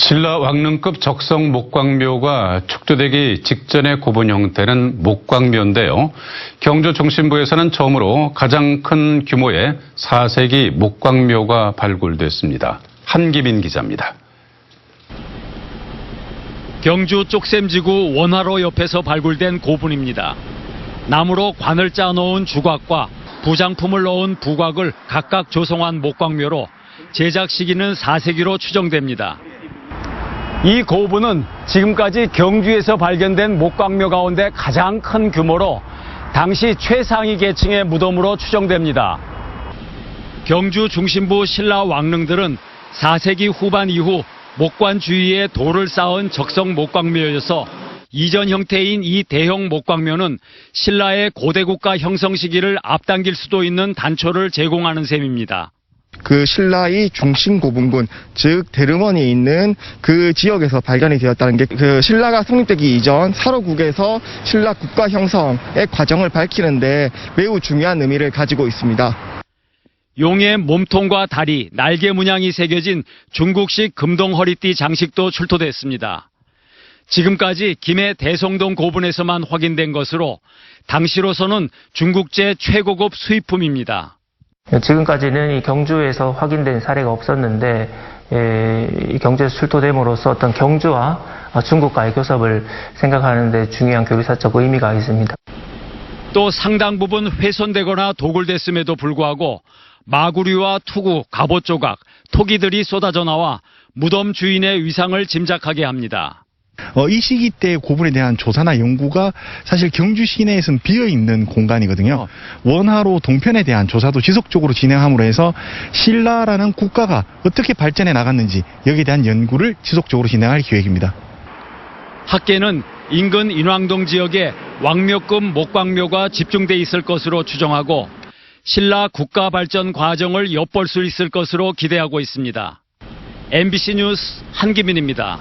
신라 왕릉급 적성 목광묘가 축조되기 직전의 고분 형태는 목광묘인데요. 경주 중심부에서는 처음으로 가장 큰 규모의 4세기 목광묘가 발굴됐습니다. 한기민 기자입니다. 경주 쪽샘지구 원화로 옆에서 발굴된 고분입니다. 나무로 관을 짜놓은 주곽과 부장품을 넣은 부곽을 각각 조성한 목광묘로 제작 시기는 4세기로 추정됩니다. 이 고분은 지금까지 경주에서 발견된 목광묘 가운데 가장 큰 규모로 당시 최상위 계층의 무덤으로 추정됩니다. 경주 중심부 신라 왕릉들은 4세기 후반 이후 목관 주위에 돌을 쌓은 적성 목광묘여서 이전 형태인 이 대형 목광묘는 신라의 고대 국가 형성 시기를 앞당길 수도 있는 단초를 제공하는 셈입니다. 그 신라의 중심 고분군, 즉 대릉원이 있는 그 지역에서 발견이 되었다는 게 그 신라가 성립되기 이전 사로국에서 신라 국가 형성의 과정을 밝히는데 매우 중요한 의미를 가지고 있습니다. 용의 몸통과 다리, 날개 문양이 새겨진 중국식 금동 허리띠 장식도 출토됐습니다. 지금까지 김해 대성동 고분에서만 확인된 것으로 당시로서는 중국제 최고급 수입품입니다. 지금까지는 이 경주에서 확인된 사례가 없었는데 이 경주에서 출토됨으로써 어떤 경주와 중국과의 교섭을 생각하는 데 중요한 교류사적 의미가 있습니다. 또 상당 부분 훼손되거나 도굴됐음에도 불구하고 마구류와 투구, 갑옷 조각, 토기들이 쏟아져 나와 무덤 주인의 위상을 짐작하게 합니다. 이 시기 때 고분에 대한 조사나 연구가 사실 경주 시내에서는 비어있는 공간이거든요. 원화로 동편에 대한 조사도 지속적으로 진행함으로 해서 신라라는 국가가 어떻게 발전해 나갔는지 여기에 대한 연구를 지속적으로 진행할 계획입니다. 학계는 인근 인왕동 지역에 왕묘급 목광묘가 집중돼 있을 것으로 추정하고 신라 국가 발전 과정을 엿볼 수 있을 것으로 기대하고 있습니다. MBC 뉴스 한기민입니다.